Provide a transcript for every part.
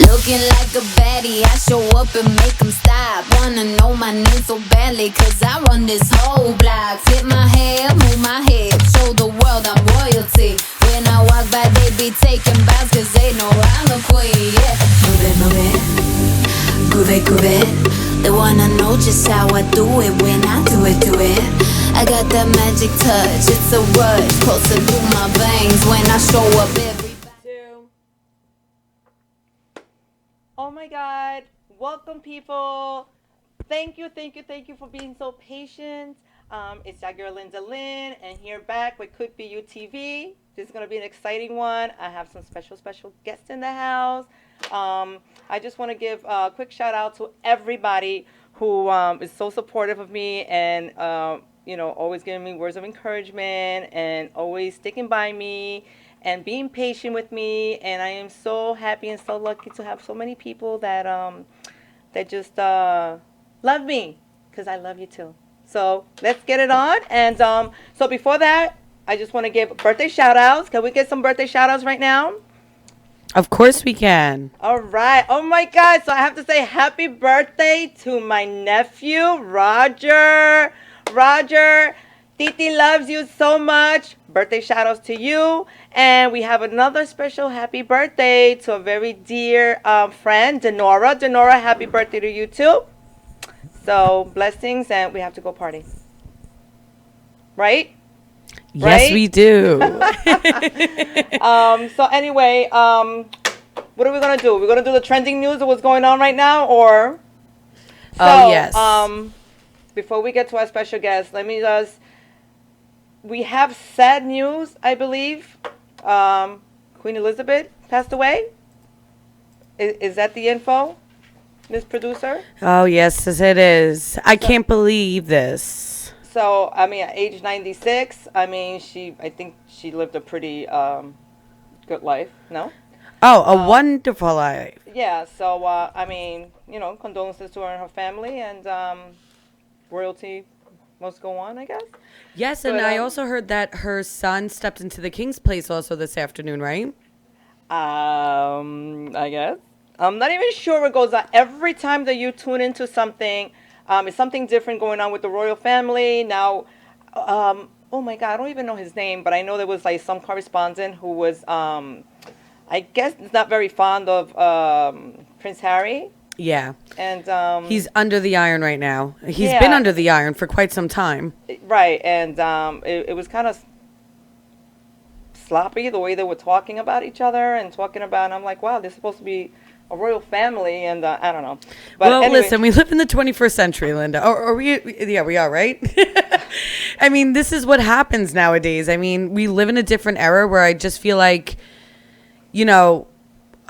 Looking like a baddie, I show up and make them stop. Wanna know my name so badly, cause I run this whole block. Flip my hair, move my head, show the world I'm royalty. When I walk by, they be taking bows, cause they know I'm the queen, yeah. Move it, move it, groove it, groove it. They wanna know just how I do it when I do it, do it. I got that magic touch, it's a rush, closer through my veins when I show up every. Oh my God. Welcome, people. Thank you for being so patient. It's your girl, Linn, and here back with Could Be You TV. This is going to be an exciting one. I have some special guests in the house. I just want to give a quick shout out to everybody who is so supportive of me and, always giving me words of encouragement and always sticking by me and being patient with me. And I am so happy and so lucky to have so many people that just love me, because I love you too. So let's get it on. And so before that, I just want to give birthday shout outs. Can we get some birthday shout outs right now? Of course we can. All right. Oh my God. So I have to say happy birthday to my nephew, Roger. Roger, Titi loves you so much. Birthday shout outs to you. And we have another special happy birthday to a very dear friend, Denora. Denora, happy birthday to you too. So blessings, and we have to go party. Right? Yes, right? We do. So anyway, what are we going to do? We're going to do the trending news of what's going on right now, or? Oh, yes. Before we get to our special guest, let me just... We have sad news, I believe. Queen Elizabeth passed away. Is that the info, Miss Producer? Oh, yes, it is. I can't believe this. So, I mean, at age 96, I think she lived a pretty good life, no? Oh, a wonderful life. Yeah, so, condolences to her and her family, and royalty must go on, I guess. Yes, and I also heard that her son stepped into the king's place also this afternoon, right? I guess. I'm not even sure what goes on. Every time that you tune into something, it's something different going on with the royal family. Now, oh my God, I don't even know his name, but I know there was like some correspondent who was, I guess, not very fond of Prince Harry. Yeah. And he's under the iron right now. He's been under the iron for quite some time. Right. And it was kind of sloppy the way they were talking about each other and I'm like, wow, they're supposed to be a royal family, and I don't know. But well, anyway. Listen, we live in the 21st century, Linda. Or we are, right? I mean, this is what happens nowadays. I mean, we live in a different era where I just feel like,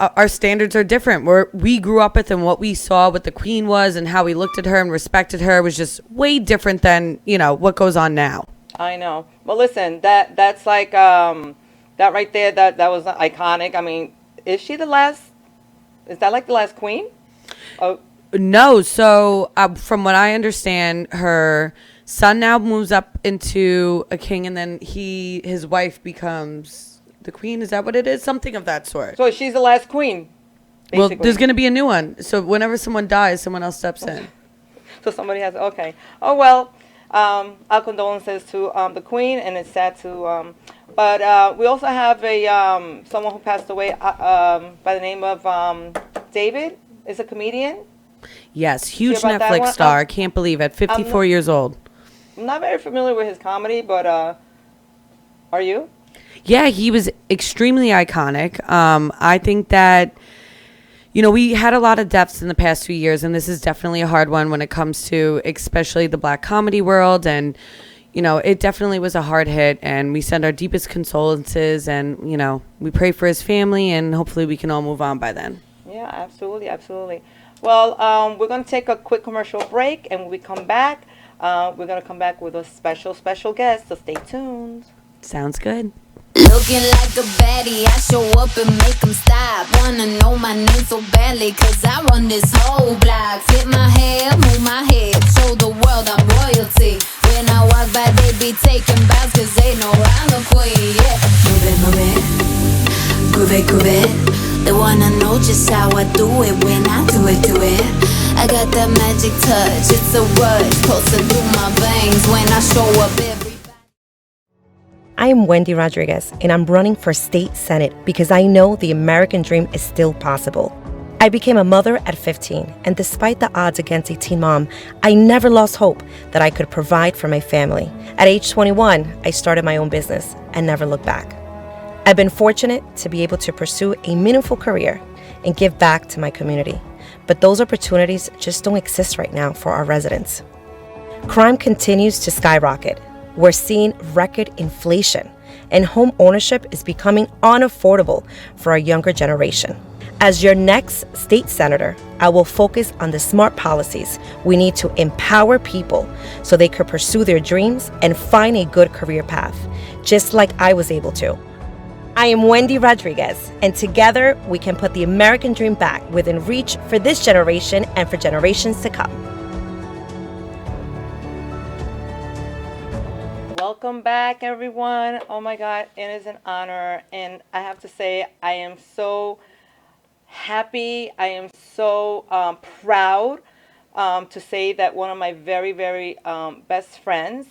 our standards are different. We grew up with, and what we saw what the queen was and how we looked at her and respected her was just way different than, what goes on now. I know. Well, listen, that's like, that right there, that was iconic. I mean, is that like the last queen? Oh. No. So from what I understand, her son now moves up into a king, and then his wife becomes the queen. Is that what it is? Something of that sort. So she's the last queen, basically. Well, there's going to be a new one. So whenever someone dies, someone else steps in. So somebody has, okay. Oh, well, our condolences to the queen, and it's sad to, but we also have someone who passed away by the name of David, is a comedian. Yes, huge Netflix star. I can't believe it. 54 years old. I'm not very familiar with his comedy, but are you? Yeah, he was extremely iconic. I think that, we had a lot of deaths in the past few years, and this is definitely a hard one when it comes to especially the black comedy world. And, it definitely was a hard hit, and we send our deepest condolences, and, we pray for his family, and hopefully we can all move on by then. Yeah, absolutely, absolutely. Well, we're going to take a quick commercial break, and when we come back, we're going to come back with a special guest, so stay tuned. Sounds good. Looking like a baddie, I show up and make them stop. Wanna know my name so badly, cause I run this whole block. Flip my hair, move my head, show the world I'm royalty. When I walk by, they be taking bows, cause they know I'm the queen, yeah. Move it, groove it, groove it. They wanna know just how I do it when I do it. I got that magic touch, it's a rush, pulsing through my veins when I show up everybody. I am Wendy Rodriguez, and I'm running for state senate because I know the American dream is still possible. I became a mother at 15, and despite the odds against a teen mom, I never lost hope that I could provide for my family. At age 21, I started my own business and never looked back. I've been fortunate to be able to pursue a meaningful career and give back to my community. But those opportunities just don't exist right now for our residents. Crime continues to skyrocket. We're seeing record inflation, and home ownership is becoming unaffordable for our younger generation. As your next state senator, I will focus on the smart policies we need to empower people so they could pursue their dreams and find a good career path, just like I was able to. I am Wendy Rodriguez, and together we can put the American dream back within reach for this generation and for generations to come. Welcome back, everyone. Oh my God, it is an honor. And I have to say, I am so happy. I am so proud to say that one of my very, very best friends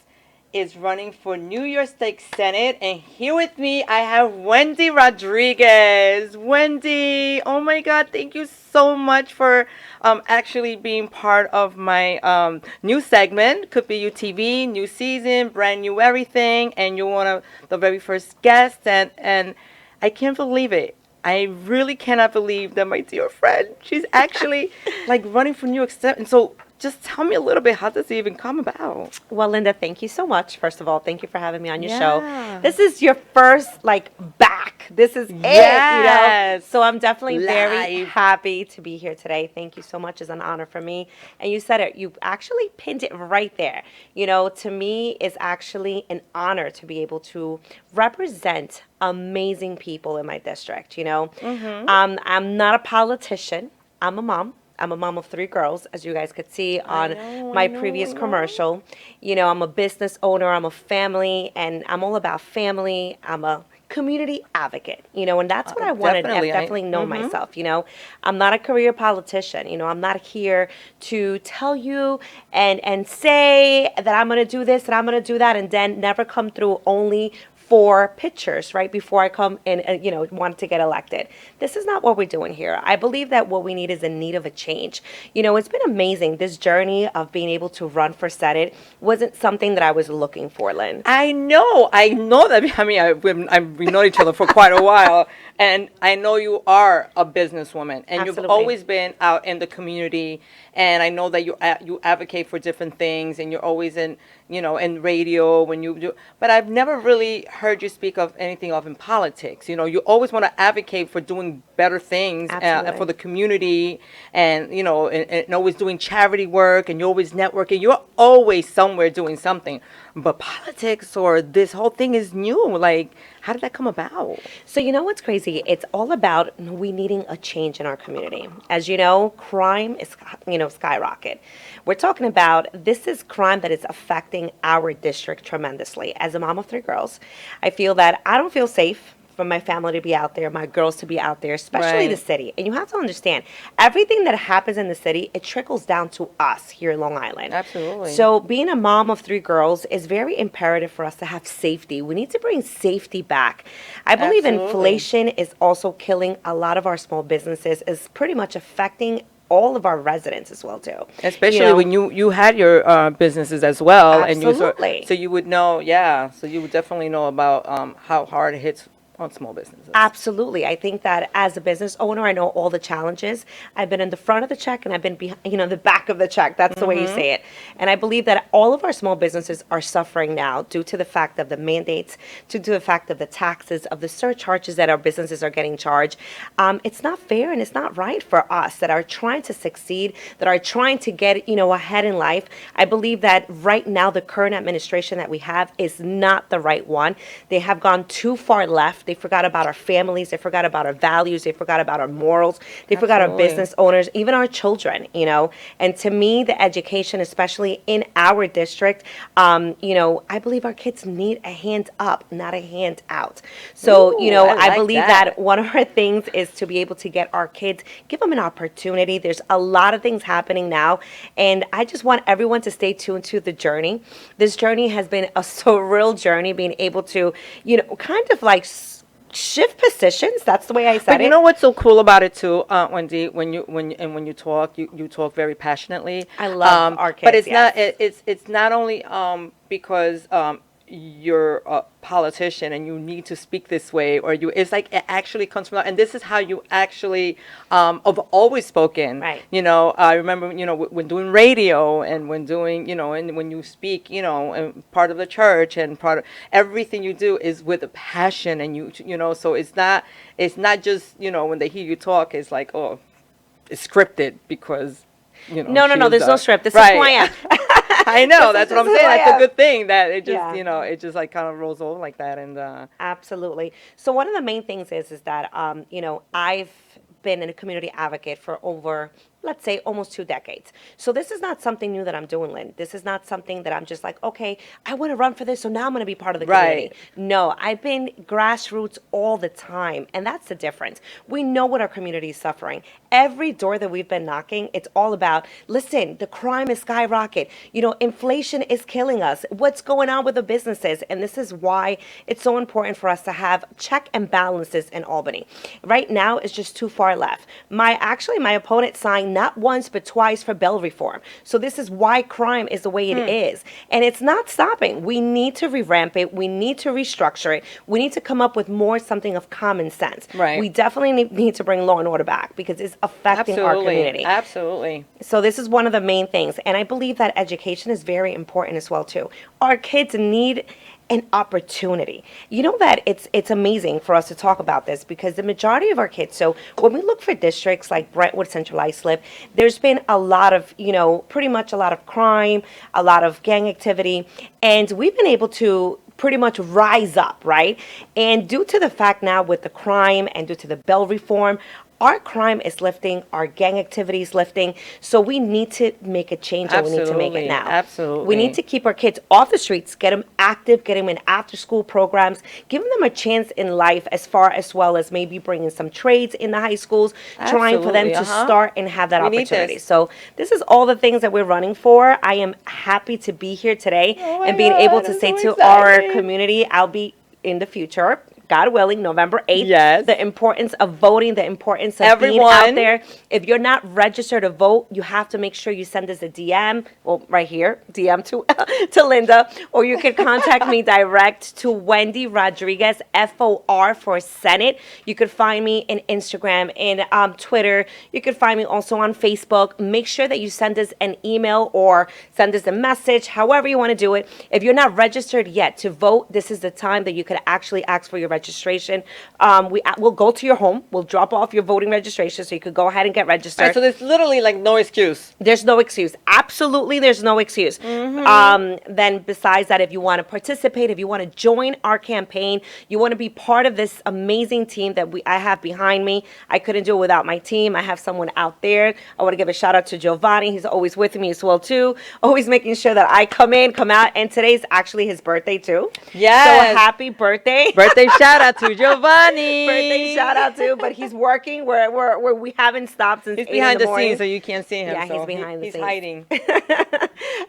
is running for New York State Senate. And here with me, I have Wendy Rodriguez. Wendy, oh my God, thank you so much for actually being part of my new segment, Could Be You TV, new season, brand new everything. And you're one of the very first guests. And I can't believe it. I really cannot believe that my dear friend, she's actually like running for New York State. And so just tell me a little bit, how does it even come about? Well, Linda, thank you so much. First of all, thank you for having me on your Yeah. show. This is your first, back. This is it, Yes. So I'm definitely very Live. happy to be here today. Thank you so much. It's an honor for me. And you said it. You actually pinned it right there. To me, it's actually an honor to be able to represent amazing people in my district, I'm not a politician. I'm a mom. I'm a mom of 3 girls, as you guys could see on my previous commercial. I'm a business owner, I'm a family, and I'm all about family. I'm a community advocate, and that's what I wanted. Definitely. I definitely know myself, I'm not a career politician. I'm not here to tell you and say that I'm going to do this and I'm going to do that and then never come through only for pictures right before I come and want to get elected. This is not what we're doing here. I believe that what we need is in need of a change. It's been amazing. This journey of being able to run for Senate wasn't something that I was looking for, Lynn. I know that. I mean, we know each other for quite a while, and I know you are a businesswoman, and Absolutely. you've always been out in the community. And I know that you advocate for different things, and you're always in radio when you do. But I've never really heard you speak of anything in politics. You always want to advocate for doing better things for the community, and and always doing charity work, and you're always networking. You're always somewhere doing something. But politics or this whole thing is new. Like, how did that come about? So what's crazy? It's all about we needing a change in our community. As you know, crime is skyrocket. We're talking about this is crime that is affecting our district tremendously. As a mom of 3 girls, I feel that I don't feel safe for my family to be out there, my girls to be out there, especially Right. the city. And you have to understand, everything that happens in the city, it trickles down to us here in Long Island. Absolutely. So being a mom of 3 girls is very imperative for us to have safety. We need to bring safety back. I believe Absolutely. inflation is also killing a lot of our small businesses, is pretty much affecting all of our residents as well too. Especially when you had your businesses as well, Absolutely. and so you would know, so you would definitely know about how hard it hits on small businesses. Absolutely. I think that as a business owner, I know all the challenges. I've been in the front of the check and I've been behind, the back of the check. That's the way you say it. And I believe that all of our small businesses are suffering now due to the fact of the mandates, due to the fact of the taxes, of the surcharges that our businesses are getting charged. It's not fair and it's not right for us that are trying to succeed, that are trying to get, ahead in life. I believe that right now the current administration that we have is not the right one. They have gone too far left They forgot about our families. They forgot about our values. They forgot about our morals. They forgot our Absolutely. business owners, even our children, you know. And to me, the education, especially in our district, you know, I believe our kids need a hand up, not a hand out. So, you Ooh, know, I I like believe that. that one of our things is to be able to get our kids, give them an opportunity. There's a lot of things happening now, and I just want everyone to stay tuned to the journey. This journey has been a surreal journey, being able to, you know, kind of like shift positions. That's the way I said But it. you know what's so cool about it too, Wendy, when you talk, you talk very passionately. I love our But kids, it's not yes. it's not only because you're a politician and you need to speak this way, or you, it's like it actually comes from, and this is how you actually have always spoken. Right. You know, I remember, you know, when doing radio and when doing, you know, and when you speak, you know, and part of the church and part of everything you do is with a passion, and you know, so it's not just, you know, when they hear you talk, it's like, oh, it's scripted because, you know, No, she's there's no script. This is right. who I am. I know, that's what I'm This is saying. who I That's a am. good thing that it just, Yeah. you know, it just like kind of rolls over like that. And Absolutely. So one of the main things is that you know, I've been a community advocate for over, let's say, almost 2 decades. So this is not something new that I'm doing, Lynn. This is not something that I'm just like, okay, I want to run for this, so now I'm going to be part of the community. Right. No, I've been grassroots all the time, and that's the difference. We know what our community is suffering. Every door that we've been knocking, it's all about, listen, the crime is skyrocket. You know, inflation is killing us. What's going on with the businesses? And this is why it's so important for us to have check and balances in Albany. Right now, it's just too far left. My opponent signed not once but twice for bail reform. So this is why crime is the way it is. And it's not stopping. We need to revamp it. We need to restructure it. We need to come up with more something of common sense. Right. We definitely need to bring law and order back because it's affecting our community. Absolutely. So this is one of the main things. And I believe that education is very important as well too. Our kids need an opportunity. You know that it's amazing for us to talk about this because the majority of our kids, so when we look for districts like Brentwood, Central Islip, there's been a lot of, you know, pretty much a lot of crime, a lot of gang activity, and we've been able to pretty much rise up, right? And due to the fact now with the crime and due to the bail reform, our crime is lifting, our gang activity is lifting, so we need to make a change and we need to make it Absolutely, now. absolutely. We need to keep our kids off the streets, get them active, get them in after school programs, giving them a chance in life as far as well as maybe bringing some trades in the high schools, trying for them Absolutely, to uh-huh. start and have that We need opportunity. this. So this is all the things that we're running for. I am happy to be here today Oh my and being able God, to I'm say so to our excited. community, I'll be in the future, God willing, November 8th. Yes. The importance of voting, the importance of being out Everyone. there. If you're not registered to vote, you have to make sure you send us a DM, well, right here, DM to to Linda, or you can contact me direct to Wendy Rodriguez, FOR for Senate. You could find me in Instagram, in Twitter. You could find me also on Facebook. Make sure that you send us an email or send us a message, however you want to do it. If you're not registered yet to vote, this is the time that you could actually ask for your registration. We'll go to your home. We'll drop off your voting registration so you could go ahead and get registered. Right, so there's literally like no excuse. There's no excuse. Absolutely, there's no excuse. Then besides that, if you want to participate, if you want to join our campaign, you want to be part of this amazing team that I have behind me. I couldn't do it without my team. I have someone out there. I want to give a shout out to Giovanni. He's always with me as well too. Always making sure that I come in, come out. And today's actually his birthday too. Yes. So happy birthday. Birthday shout out to Giovanni. Birthday shout out to, but he's working where we haven't stopped since He's 8 behind in the the morning. scenes, so you can't see him. Yeah, so he's behind the he's scenes. hiding.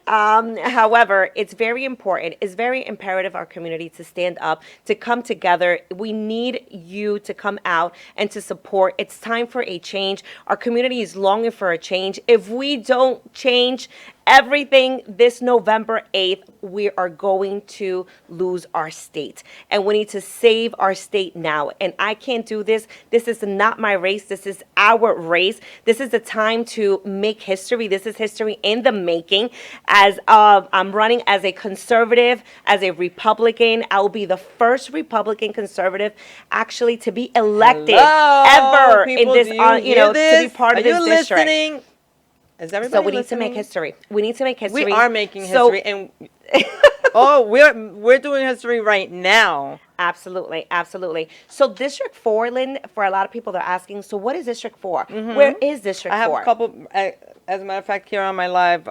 However, it's very important. It's very imperative our community to stand up, to come together. We need you to come out and to support. It's time for a change. Our community is longing for a change. If we don't change everything this November 8th, we are going to lose our state. And we need to save our state now. And I can't do this. This is not my race. This is our race. This is the time to make history. This is history in the making. As I'm running as a conservative, as a Republican, I will be the first Republican conservative actually to be elected Hello, ever people, in this, do you hear to be this? part of Are this you district. listening? Is everybody So we need to listening? make history. We need to make history. We are making So- history, and Oh, we're doing history right now. Absolutely, absolutely. So District 4, Lynn, for a lot of people, they're asking, so what is District 4? Where is District 4? I have a couple. As a matter of fact, here on my live,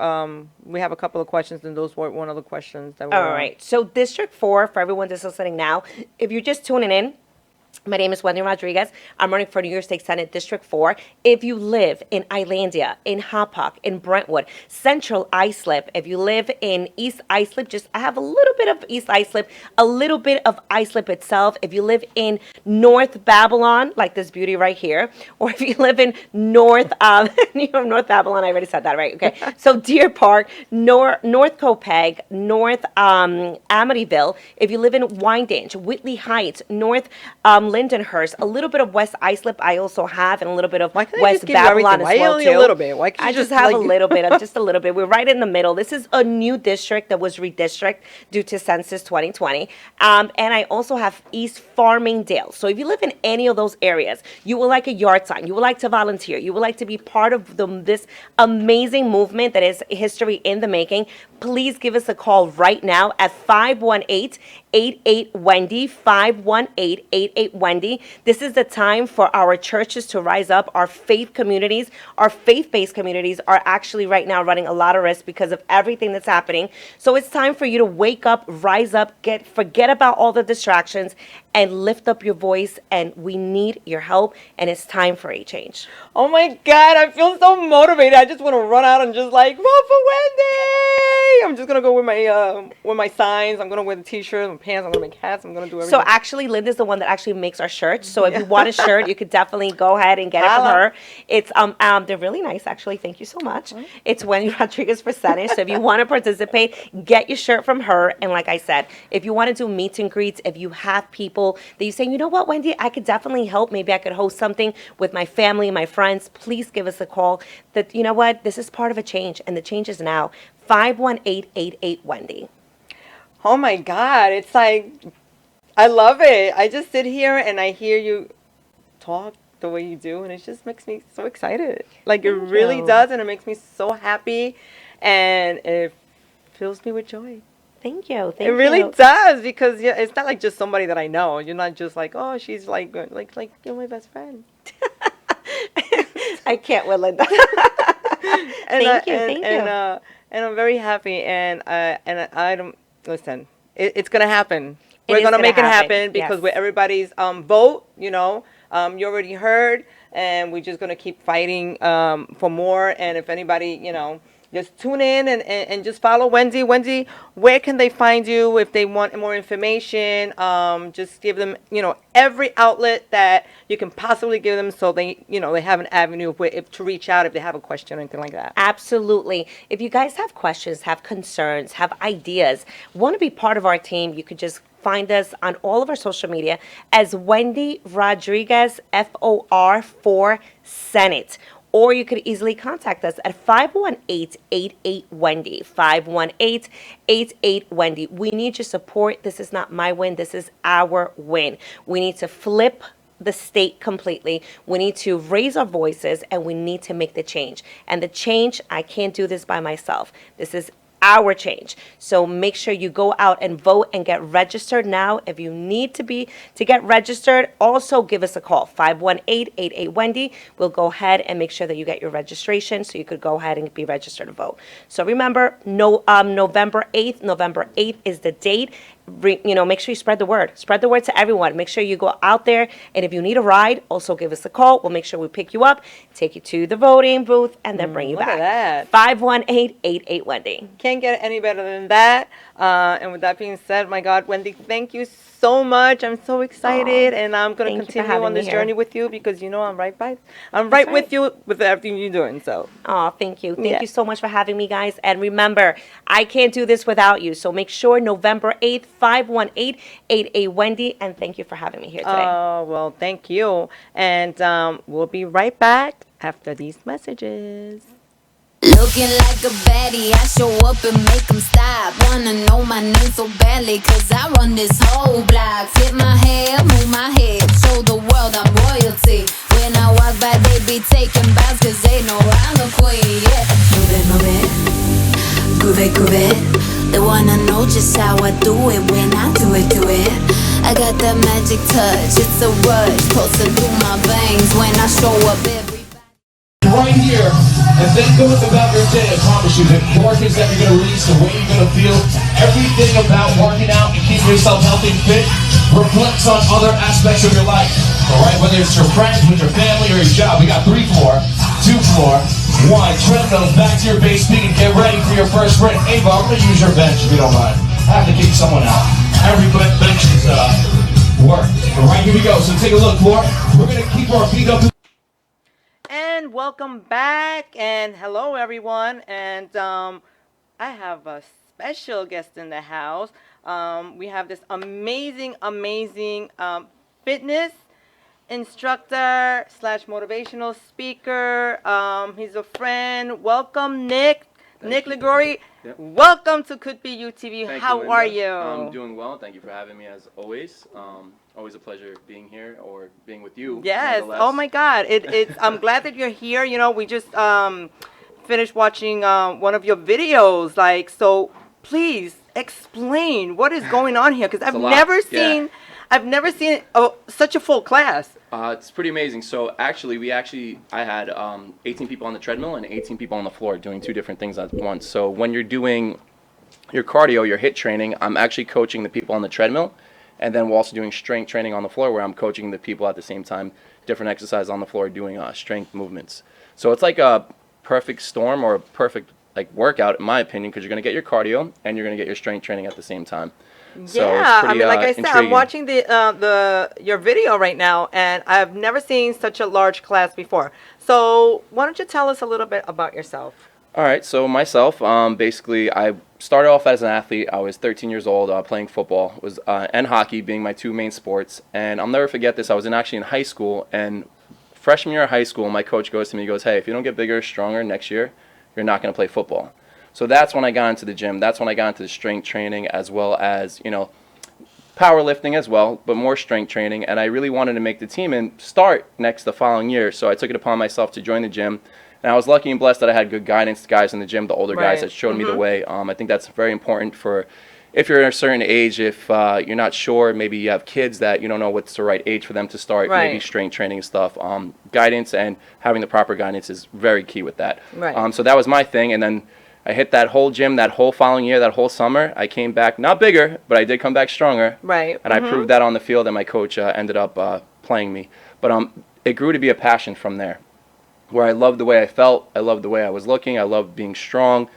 we have a couple of questions, and those were one of the questions that were. All right. So District 4, for everyone that's listening now, if you're just tuning in, my name is Wendy Rodriguez. I'm running for New York State Senate District 4. If you live in Islandia, in Hoppock, in Brentwood, Central Islip, if you live in East Islip, I have a little bit of East Islip, a little bit of Islip itself. If you live in North Babylon, like this beauty right here, or if you live in North Babylon, I already said that, right? Okay. So Deer Park, North Copeg, North Amityville. If you live in Wyandanch, Whitley Heights, North Lindenhurst, a little bit of West Islip I also have, and a little bit of West Babylon as well too. A little bit? Why can't you I just have a little bit, just a little bit. We're right in the middle. This is a new district that was redistricted due to Census 2020. And I also have East Farmingdale. So if you live in any of those areas, you would like a yard sign, you would like to volunteer, you would like to be part of this amazing movement that is history in the making, please give us a call right now at 518-88-WENDY, 518-88-WENDY. This is the time for our churches to rise up. Our faith communities, our faith-based communities are actually right now running a lot of risk because of everything that's happening. So it's time for you to wake up, rise up, forget about all the distractions, and lift up your voice. And we need your help, and it's time for a change. Oh my God, I feel so motivated. I just want to run out and just like, vote for Wendy. I'm just gonna go with my signs. I'm gonna wear the t-shirt, my pants. I'm gonna make hats. I'm gonna do everything. So actually, Linda's the one that actually makes our shirts. So if you want a shirt, you could definitely go ahead and get it from her. It's they're really nice, actually. Thank you so much. It's Wendy Rodriguez for Senate. So if you want to participate, get your shirt from her. And like I said, if you want to do meet and greets, if you have people that you say, you know what, Wendy, I could definitely help. Maybe I could host something with my family, my friends. Please give us a call. That you know what, this is part of a change, and the change is now. 518-88-WENDY. Oh my God, it's like, I love it. I just sit here and I hear you talk the way you do, and it just makes me so excited. Like, it really does, and it makes me so happy, and it fills me with joy. Thank you. It really does, because it's not like just somebody that I know. You're not just like, oh, she's like you're my best friend. I can't with Linda. Thank you. And I'm very happy, and I don't listen. It's gonna happen. We're gonna make it happen because with everybody's vote, you already heard, and we're just gonna keep fighting for more. And if anybody, just tune in and just follow Wendy. Wendy, where can they find you if they want more information? Just give them, every outlet that you can possibly give them, so they, they have an avenue to reach out if they have a question or anything like that. Absolutely. If you guys have questions, have concerns, have ideas, want to be part of our team, you could just find us on all of our social media as Wendy Rodriguez, FOR for Senate. Or you could easily contact us at 518-88-WENDY, 518-88-WENDY. We need your support. This is not my win. This is our win. We need to flip the state completely. We need to raise our voices, and we need to make the change. And the change, I can't do this by myself. This is our change. So make sure you go out and vote and get registered now. If you need to get registered, also give us a call, 518-88-WENDY. We'll go ahead and make sure that you get your registration so you could go ahead and be registered to vote. So remember, November 8th is the date. Make sure you spread the word. Spread the word to everyone. Make sure you go out there, and if you need a ride, also give us a call. We'll make sure we pick you up, take you to the voting booth, and then bring you back. Look at that. 518-88-WENDY. Can't get any better than that. And with that being said, my God, Wendy, thank you so much. I'm so excited, and I'm going to continue on this journey with you, because I'm right with you with everything you're doing. So. Oh, thank you. Thank you so much for having me, guys. And remember, I can't do this without you. So make sure November 8th, 518-88-WENDY. And thank you for having me here today. Oh, well, thank you. And we'll be right back after these messages. Looking like a baddie, I show up and make them stop. Wanna know my name so badly, cause I run this whole block. Flip my hair, move my head, show the world I'm royalty. When I walk by, they be taking bows, cause they know I'm the queen, yeah. Move it, groove it, they wanna know just how I do it when I do it, do it. I got that magic touch, it's a rush, pulsing through my veins when I show up everybody. Right here, and then go about your day. I promise you, the endorphins that you're going to release, the way you're going to feel, everything about working out and keeping yourself healthy and fit reflects on other aspects of your life. Alright, whether it's your friends, with your family, or your job. We got 3 floor, 2 floor, 1 treadmills, back to your base speed, and get ready for your first sprint. Ava, I'm going to use your bench if you don't mind. I have to kick someone out. Every bench is work. Alright, here we go. So take a look, floor. We're going to keep our feet up. And welcome back, and hello everyone, and I have a special guest in the house. We have this amazing fitness instructor slash motivational speaker. He's a friend. Welcome, Nick. Nick Ligori. Yep. Welcome to Could Be You TV. Thank How you, are Linda. you? I'm doing well. Thank you for having me as always. Always a pleasure being here or being with you. Yes. nonetheless. Oh my God. It's. I'm glad that you're here. You know, we just finished watching one of your videos. Like, so please explain what is going on here, because I've a lot. never Yeah. seen. I've never seen such a full class. It's pretty amazing. So actually, I had 18 people on the treadmill and 18 people on the floor doing 2 different things at once. So when you're doing your cardio, your HIIT training, I'm actually coaching the people on the treadmill, and then we're also doing strength training on the floor, where I'm coaching the people at the same time, different exercises on the floor, doing strength movements. So it's like a perfect storm, or a perfect workout in my opinion, because you're going to get your cardio and you're going to get your strength training at the same time. So Yeah, it's pretty, I mean, like I said, I'm intriguing. watching your video right now, and I've never seen such a large class before. So why don't you tell us a little bit about yourself? All right, so myself, basically, I started off as an athlete. I was 13 years old, playing football, and hockey being my 2 main sports. And I'll never forget this. I was actually in high school, and freshman year of high school, my coach goes to me, he goes, "Hey, if you don't get bigger, stronger next year, you're not going to play football." So that's when I got into the gym. That's when I got into the strength training, as well as, powerlifting as well, but more strength training. And I really wanted to make the team and start the following year. So I took it upon myself to join the gym. And I was lucky and blessed that I had good guidance, guys in the gym, the older guys that showed me the way. I think that's very important for if you're at a certain age, if you're not sure, maybe you have kids that you don't know what's the right age for them to start, maybe strength training and stuff. Guidance and having the proper guidance is very key with that. Right. So that was my thing. And then I hit that whole gym that whole following year, that whole summer. I came back, not bigger, but I did come back stronger. Right. And I proved that on the field, and my coach ended up playing me. But it grew to be a passion from there, where I loved the way I felt. I loved the way I was looking. I loved being strong.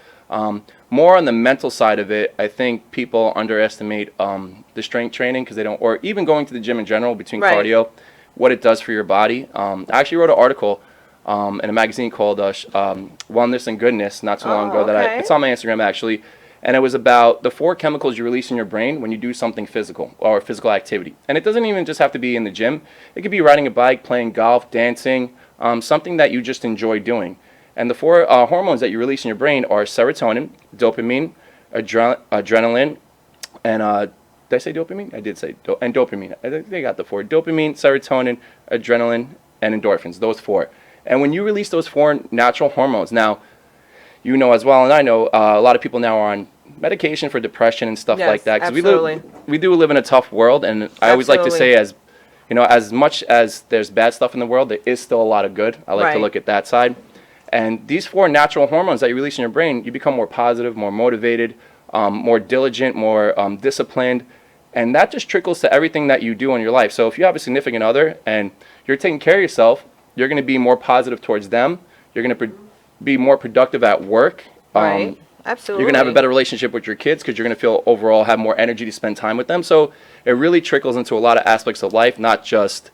More on the mental side of it, I think people underestimate the strength training, because they don't, or even going to the gym in general, between cardio, what it does for your body. I actually wrote an article in a magazine called Wellness and Goodness not too long ago. It's on my Instagram actually, and it was about the 4 chemicals you release in your brain when you do something physical or physical activity. And it doesn't even just have to be in the gym. It could be riding a bike, playing golf, dancing, something that you just enjoy doing. And the 4 hormones that you release in your brain are serotonin, dopamine, adrenaline, and did I say dopamine? I did say and dopamine. I think they got the 4: dopamine, serotonin, adrenaline, and endorphins. Those 4. And when you release those 4 natural hormones, now, you know as well, and I know a lot of people now are on medication for depression and stuff like that. Because we do live in a tough world, and I always like to say, as much as there's bad stuff in the world, there is still a lot of good. I like to look at that side. And these 4 natural hormones that you release in your brain, you become more positive, more motivated, more diligent, more disciplined. And that just trickles to everything that you do in your life. So if you have a significant other and you're taking care of yourself, you're going to be more positive towards them. You're going to be more productive at work. Right. Absolutely. You're going to have a better relationship with your kids, because you're going to feel overall have more energy to spend time with them. So it really trickles into a lot of aspects of life, not just,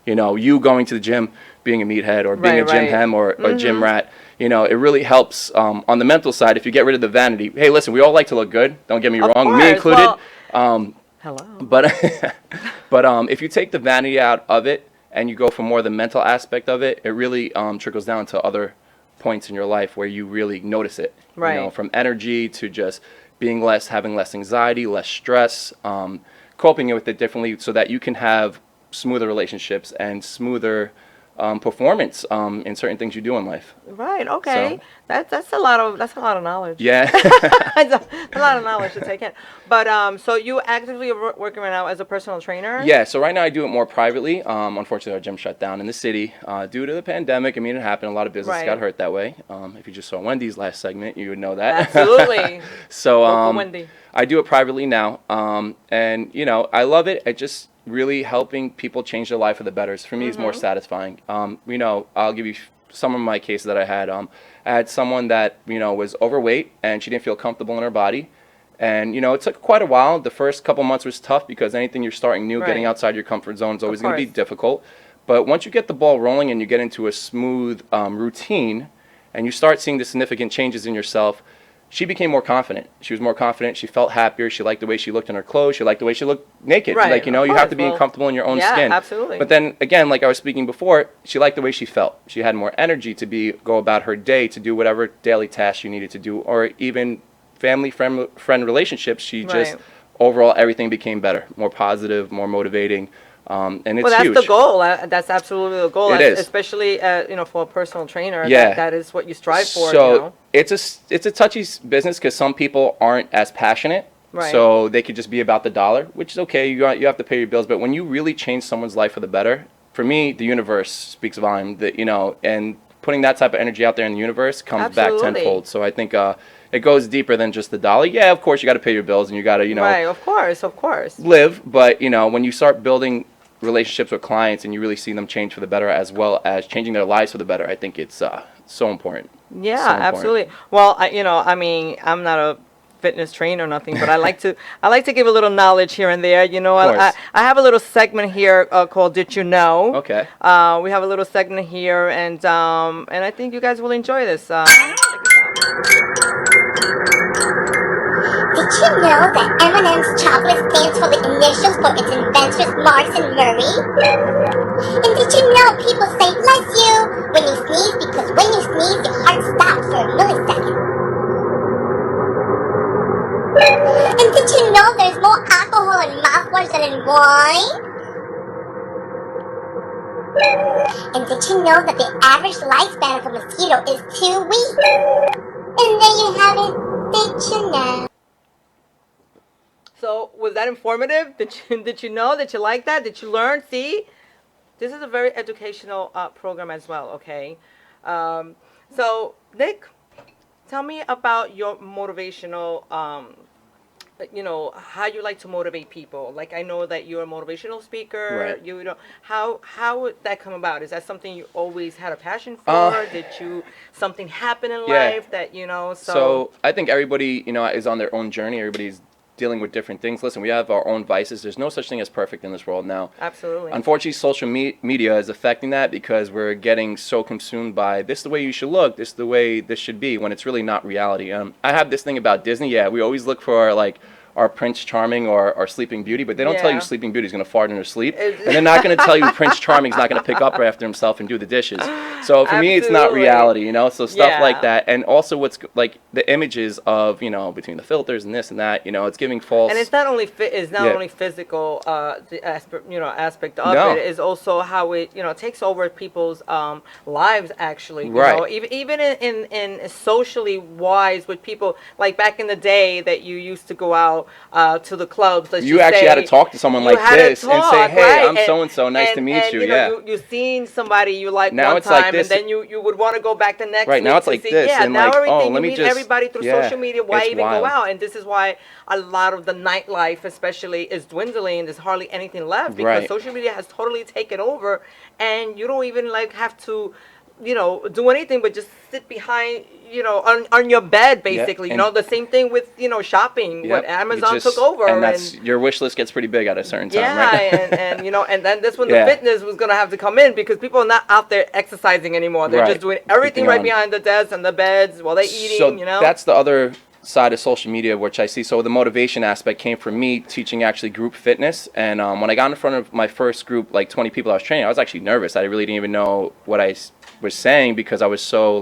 you going to the gym, being a meathead, or being a gym hem, or a gym rat. It really helps on the mental side if you get rid of the vanity. Hey, listen, we all like to look good. Don't get me wrong, me included. Hello. But if you take the vanity out of it and you go for more the mental aspect of it, it really trickles down to other points in your life where you really notice it. Right. From energy to just having less anxiety, less stress, coping with it differently, so that you can have smoother relationships and smoother performance in certain things you do in life. Right. Okay. So- That's a lot of knowledge. Yeah. That's a lot of knowledge to take in. But so you actively are working right now as a personal trainer? Yeah, so right now I do it more privately. Unfortunately, our gym shut down in the city due to the pandemic. I mean, it happened. A lot of business Right. got hurt that way. If you just saw Wendy's last segment, you would know that. Absolutely. So Local Wendy. I do it privately now, and you know, I love it. It just really helping people change their life for the better. For me, it's more satisfying. You know, I'll give you some of my cases that I had. I had someone that, you know, was overweight and she didn't feel comfortable in her body. And, you know, it took quite a while. The first couple months was tough because anything you're starting new, getting Right. outside your comfort zone is always going to be course. difficult. But once you get the ball rolling and you get into a smooth routine and you start seeing the significant changes in yourself, she became more confident. She was more confident. She felt happier. She liked the way she looked in her clothes. She liked the way she looked naked. Right, Like, you know, of you have course. to be Well, comfortable in your own yeah, skin. absolutely. But then again, like I was speaking before, she liked the way she felt. She had more energy to go about her day, to do whatever daily tasks she needed to do, or even family friend relationships. She just Right. overall everything became better, more positive, more motivating. And it's Well, that's huge. the goal. That's absolutely the goal. It is. Especially, you know, for a personal trainer. Yeah. That is what you strive for. So You know? it's a touchy business because some people aren't as passionate. Right. So they could just be about the dollar, which is okay. You have to pay your bills. But when you really change someone's life for the better, for me, the universe speaks volume. That, you know, and putting that type of energy out there in the universe comes back Absolutely. tenfold. So I think it goes deeper than just the dollar. Yeah, of course you got to pay your bills and you got to, you know, Right. Of course. live. But you know, when you start building relationships with clients and you really see them change for the better as well as changing their lives for the better, I think it's so important. Yeah, So important. absolutely. Well, I mean, I'm not a fitness trainer or nothing, but I like to give a little knowledge here and there. You know, Of I course. have a little segment here called "Did You Know?" Okay. We have a little segment here, and I think you guys will enjoy this. Did you know that M&M's chocolate stands for the initials for its inventors Mars and Murray? And did you know people say bless you when you sneeze because when you sneeze your heart stops for a millisecond? And did you know there's more alcohol in mouthwash than in wine? And did you know that the average lifespan of a mosquito is 2 weeks? And there you have it. Did you know? So, was that informative? Did you know? Did you like that? Did you learn? See, this is a very educational program as well. Okay, so Nick, tell me about your motivational. You know, how you like to motivate people. Like, I know that you're a motivational speaker. Right. You know, how would that come about? Is that something you always had a passion for? Did something happen in Yeah. life that, you know? So I think everybody, you know, is on their own journey. Everybody's dealing with different things. Listen, we have our own vices. There's no such thing as perfect in this world now. Absolutely. Unfortunately, social media is affecting that because we're getting so consumed by this is the way you should look, this is the way this should be, when it's really not reality. I have this thing about Disney. Yeah, we always look for our Prince Charming or our Sleeping Beauty, but they don't tell Yeah. you Sleeping Beauty's going to fart in her sleep, and they're not going to tell you Prince Charming's not going to pick up after himself and do the dishes. So for me, it's not Absolutely. reality, you know. So stuff Yeah. like that, and also what's like the images of, you know, between the filters and this and that, you know, it's giving false. And it's not only it's not Yeah. only physical aspect of No. it is also how it takes over people's lives actually. You Right. know, even in socially wise with people like back in the day that you used to go out to the clubs. You actually had to talk to someone like this and say, "Hey, I'm so and so. Nice to meet you." You Yeah. know, you seen somebody you like Now one it's like time, this. and then you would want to go back the next Right, week now it's to like see. this, Yeah, and now like, everything oh, you let me meet just- everybody through yeah, social media. Why it's even wild. go out? And this is why a lot of the nightlife, especially, is dwindling. There's hardly anything left because Right. social media has totally taken over, and you don't even have to, do anything but just sit behind, on your bed, basically. and- The same thing with shopping. Yep, When you Amazon just- took over, and that's your wish list gets pretty big at a certain time, yeah, right? and then that's when Yeah. the fitness was gonna have to come in because people are not out there exercising anymore. They're Right. just doing everything Keeping right on. behind the desks and the beds while they're eating. So that's the other side of social media, which I see. So the motivation aspect came from me teaching actually group fitness, and when I got in front of my first group, like 20 people I was training, I was actually nervous. I really didn't even know what I was saying because I was so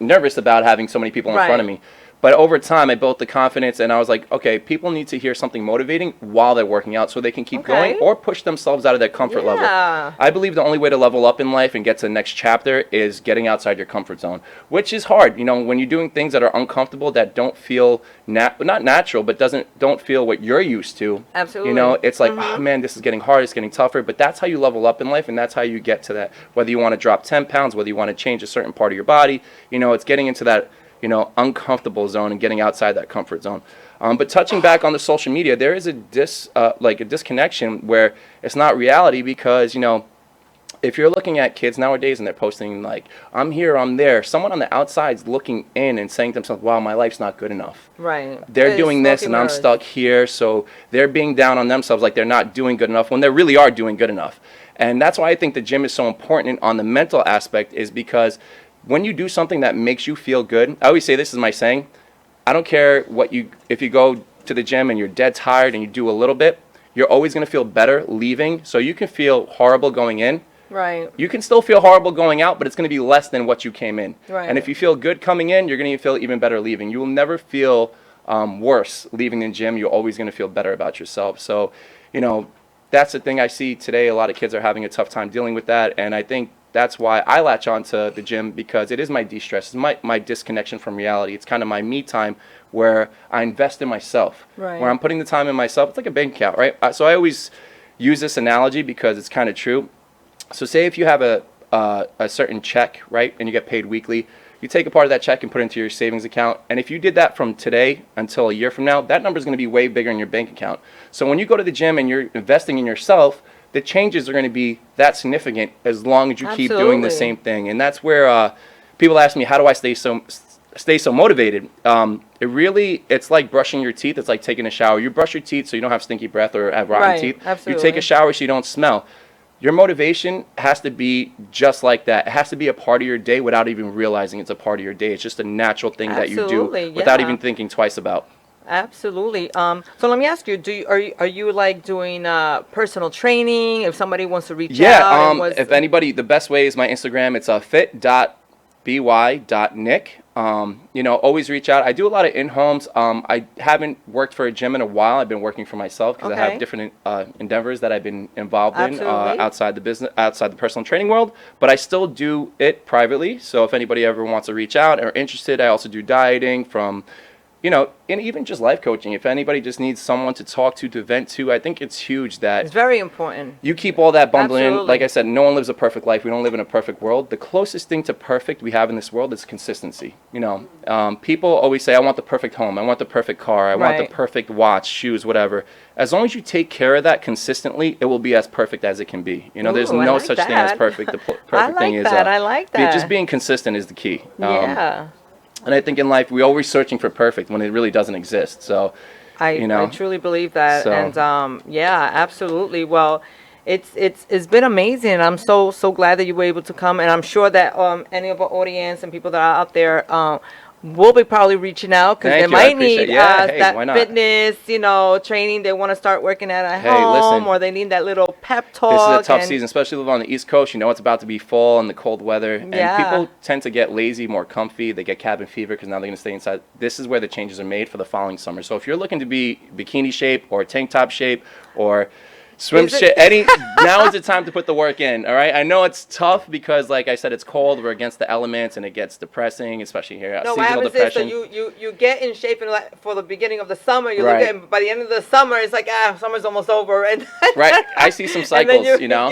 nervous about having so many people in front of Right. me. But over time, I built the confidence, and I was like, okay, people need to hear something motivating while they're working out so they can keep going or push themselves out of their comfort level. I believe the only way to level up in life and get to the next chapter is getting outside your comfort zone, which is hard. You know, when you're doing things that are uncomfortable, that don't feel not natural, but don't feel what you're used to. Absolutely. You know, it's like, oh man, this is getting hard, it's getting tougher. But that's how you level up in life, and that's how you get to that. Whether you want to drop 10 pounds, whether you want to change a certain part of your body, you know, it's getting into that, you know, uncomfortable zone and getting outside that comfort zone. But touching back on the social media, there is a disconnection where it's not reality, because, you know, if you're looking at kids nowadays and they're posting like, I'm here, I'm there, someone on the outside's looking in and saying to themselves, wow, my life's not good enough. Right. They're doing this and I'm stuck here. So they're being down on themselves like they're not doing good enough when they really are doing good enough. And that's why I think the gym is so important on the mental aspect, is because when you do something that makes you feel good, I always say, this is my saying, I don't care if you go to the gym and you're dead tired and you do a little bit, you're always going to feel better leaving. So you can feel horrible going in. Right. You can still feel horrible going out, but it's going to be less than what you came in. Right. And if you feel good coming in, you're going to feel even better leaving. You will never feel worse leaving the gym. You're always going to feel better about yourself. So, you know, that's the thing I see today. A lot of kids are having a tough time dealing with that. And I think that's why I latch on to the gym, because it is my de-stress. It's my disconnection from reality. It's kind of my me time where I invest in myself, right, where I'm putting the time in myself. It's like a bank account, right? So I always use this analogy because it's kind of true. So say if you have a certain check, right, and you get paid weekly, you take a part of that check and put it into your savings account. And if you did that from today until a year from now, that number is going to be way bigger in your bank account. So when you go to the gym and you're investing in yourself, the changes are going to be that significant as long as you keep doing the same thing. And that's where people ask me, how do I stay so motivated? It's like brushing your teeth. It's like taking a shower. You brush your teeth so you don't have stinky breath or have rotten teeth. Absolutely. You take a shower so you don't smell. Your motivation has to be just like that. It has to be a part of your day without even realizing it's a part of your day. It's just a natural thing that you do without even thinking twice about. Absolutely. So let me ask you: are you like doing personal training? If somebody wants to reach out, if anybody, the best way is my Instagram. It's fit.by.nick. You know, always reach out. I do a lot of in-homes. I haven't worked for a gym in a while. I've been working for myself because I have different endeavors that I've been involved in outside the business, outside the personal training world. But I still do it privately. So if anybody ever wants to reach out or interested, I also do dieting from, you know, and even just life coaching. If anybody just needs someone to talk to vent to, I think it's huge that it's very important. You keep all that bundled in. Like I said, no one lives a perfect life. We don't live in a perfect world. The closest thing to perfect we have in this world is consistency. You know, people always say, I want the perfect home. I want the perfect car. I want the perfect watch, shoes, whatever. As long as you take care of that consistently, it will be as perfect as it can be. You know, there's no such thing as perfect. The perfect thing is I like that. Just being consistent is the key. Yeah. And I think in life, we're always searching for perfect when it really doesn't exist. So, I truly believe that. So. And yeah, absolutely. Well, it's been amazing. I'm so glad that you were able to come. And I'm sure that any of our audience and people that are out there will be probably reaching out because they might need that fitness, you know, training. They want to start working at home, or they need that little pep talk. This is a tough season, especially living on the East Coast. You know, it's about to be fall and the cold weather, and people tend to get lazy, more comfy. They get cabin fever because now they're going to stay inside. This is where the changes are made for the following summer. So if you're looking to be bikini shape or tank top shape or swim shit. Now is the time to put the work in. All right. I know it's tough because, like I said, it's cold. We're against the elements, and it gets depressing, especially here. No, seasonal depression. So you get in shape for the beginning of the summer. You look at by the end of the summer, it's like summer's almost over. And I see some cycles. You know.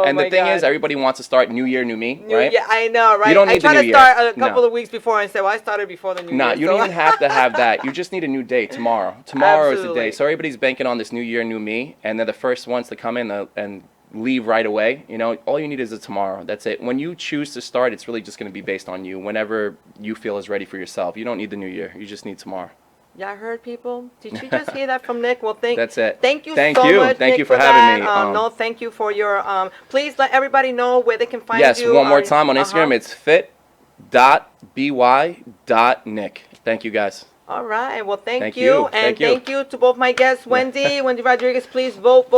And the thing is, everybody wants to start New Year, new me. Right. Yeah, I know. Right. You don't need I try the new to start year. a couple of weeks before and say, well, I started before the new year. No, you don't even have to have that. You just need a new day tomorrow. Tomorrow is the day. So everybody's banking on this New Year, new me, and they're the first ones to come in and leave right away. You know, all you need is a tomorrow. That's it. When you choose to start, it's really just going to be based on you. Whenever you feel is ready for yourself. You don't need the new year. You just need tomorrow. Yeah, I heard people. Did you just hear that from Nick? Well, that's it. Thank you so much. Thank you for having me. No, thank you for your. Please let everybody know where they can find you. Yes, one more time on Instagram. It's fit.by.nick. Thank you, guys. All right. Well, thank you. And thank you to both my guests, Wendy Rodriguez. Please vote.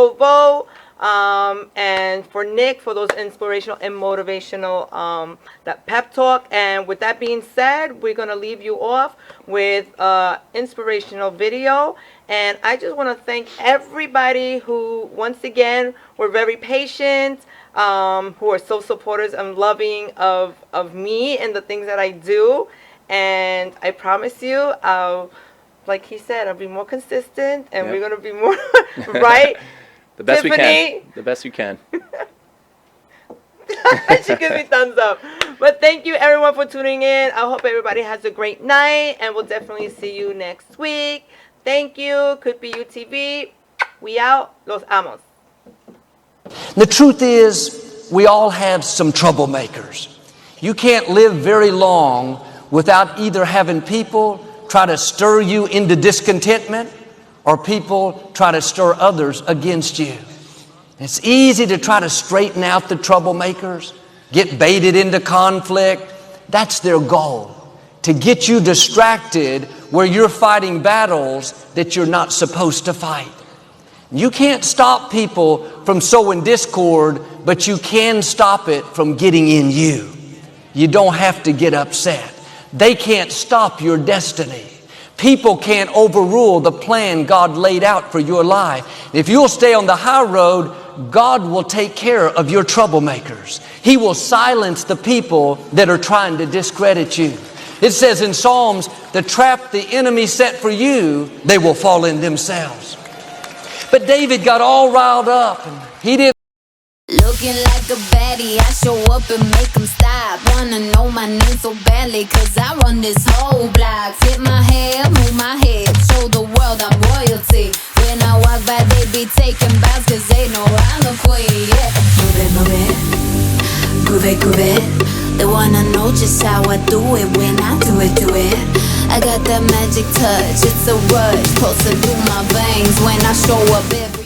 And for Nick, for those inspirational and motivational that pep talk. And with that being said, we're going to leave you off with inspirational video. And I just want to thank everybody who, once again, were very patient, who are so supporters and loving of me and the things that I do. And I promise you, like he said, I'll be more consistent, and we're going to be more, right? The best Tiffany? we can. The best you can. She gives me thumbs up. But thank you, everyone, for tuning in. I hope everybody has a great night, and we'll definitely see you next week. Thank you. Could be UTV. We out. Los amos. The truth is, we all have some troublemakers. You can't live very long without either having people try to stir you into discontentment or people try to stir others against you. It's easy to try to straighten out the troublemakers, get baited into conflict. That's their goal, to get you distracted where you're fighting battles that you're not supposed to fight. You can't stop people from sowing discord, but you can stop it from getting in you. You don't have to get upset. They can't stop your destiny. People can't overrule the plan God laid out for your life. If you'll stay on the high road, God will take care of your troublemakers. He will silence the people that are trying to discredit you. It says in Psalms, the trap the enemy set for you, they will fall in themselves. But David got all riled up, and he didn't. Looking like a baddie, I show up and make them stop. Wanna know my name so badly, cause I run this whole block. Flip my hair, move my head, show the world I'm royalty. When I walk by, they be taking bows, cause they know I'm the queen, yeah. Move it, move it, groove it, groove it. They wanna know just how I do it when I do it, do it. I got that magic touch, it's a rush, pulsing through my veins when I show up every